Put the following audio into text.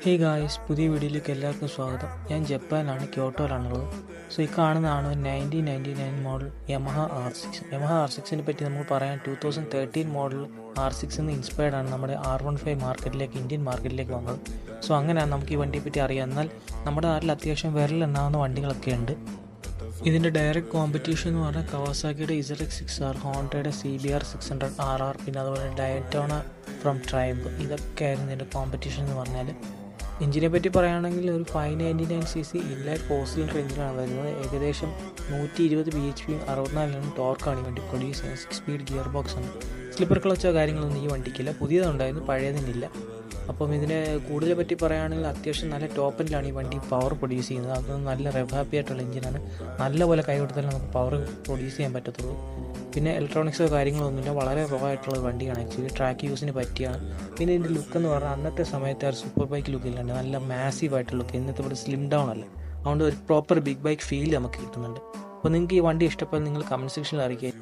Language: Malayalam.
ഹേ ഗായ്സ്, പുതിയ വീഡിയോയിലേക്ക് എല്ലാവർക്കും സ്വാഗതം. ഞാൻ ജപ്പാനിലാണ്, ക്യോട്ടോയിലാണുള്ളത്. സോ ഈ കാണുന്നതാണ് 1999 മോഡൽ യമഹ R6. യമഹ R6നെ പറ്റി നമ്മൾ പറയാൻ 2013 മോഡൽ R6 നിന്ന് ഇൻസ്പയർഡ് ആണ് നമ്മുടെ R15 മാർക്കറ്റിലേക്ക്, ഇന്ത്യൻ മാർക്കറ്റിലേക്ക് വന്നത്. സോ അങ്ങനെയാണ് നമുക്ക് ഈ വണ്ടിയെ പറ്റി അറിയാം. എന്നാൽ നമ്മുടെ നാട്ടിൽ അത്യാവശ്യം വിരലെണ്ണാവുന്ന വണ്ടികളൊക്കെ ഉണ്ട്. ഇതിൻ്റെ ഡയറക്റ്റ് കോമ്പറ്റീഷൻ എന്ന് പറഞ്ഞാൽ കവാസാക്കിയുടെ ZX6R, ഹോണ്ടയുടെ CBR 600RR, പിന്നെ അതുപോലെ ഡയറ്റോണ ഫ്രം ട്രൈബ്, ഇതൊക്കെ ആയിരുന്നു ഇതിൻ്റെ കോമ്പറ്റീഷൻ എന്ന് പറഞ്ഞാൽ. എഞ്ചിനെ പറ്റി പറയുകയാണെങ്കിൽ ഒരു 599cc ഇൻലൈൻ ഫോർ സിലിണ്ടർ എഞ്ചിനാണ് വരുന്നത്. ഏകദേശം 120 bhp 64 ടോർക്കാണ് ഈ വണ്ടി പ്രൊഡ്യൂസ് ചെയ്യുന്നത്. 6 സ്പീഡ് ഗിയർ ബോക്സ് ആണ്. സ്ലിപ്പർ ക്ലച്ചോ കാര്യങ്ങളൊന്നും ഈ വണ്ടിക്കില്ല. പുതിയതുണ്ടായിരുന്നു, പഴയതിനില്ല. അപ്പം ഇതിനെ കൂടുതൽ പറ്റി പറയുകയാണെങ്കിൽ അത്യാവശ്യം നല്ല ടോപ്പ് എൻഡിലാണ് ഈ വണ്ടി പവർ പ്രൊഡ്യൂസ് ചെയ്യുന്നത്. അത് നല്ല റെവ് ഹാപ്പി ആയിട്ടുള്ള എഞ്ചിനാണ്. നല്ലപോലെ കൈ കൊടുത്താലും നമുക്ക് പവർ പ്രൊഡ്യൂസ് ചെയ്യാൻ പറ്റത്തുള്ളൂ. പിന്നെ ഇലക്ട്രോണിക്സോ കാര്യങ്ങളൊന്നുമില്ല. വളരെ റോ ആയിട്ടുള്ള വണ്ടിയാണ്. ആക്ച്വലി ട്രാക്ക് യൂസിന് പറ്റിയാണ്. പിന്നെ ഇതിൻ്റെ ലുക്ക് എന്ന് പറഞ്ഞാൽ അന്നത്തെ സമയത്ത് ആ ഒരു സൂപ്പർ ബൈക്ക് ലുക്ക് ഇല്ലാണ്ട് നല്ല മാസീവ് ആയിട്ടുള്ള ലുക്ക്. ഇന്നത്തെ ഇവിടെ സ്ലിം ഡൗൺ അല്ല, അതുകൊണ്ട് ഒരു പ്രോപ്പർ ബിഗ് ബൈക്ക് ഫീൽ നമുക്ക് കിട്ടുന്നുണ്ട്. അപ്പോൾ നിങ്ങൾക്ക് ഈ വണ്ടി ഇഷ്ടപ്പെട്ടാൽ നിങ്ങൾ കമൻറ്റ് സെക്ഷനിൽ അറിയിക്കുക.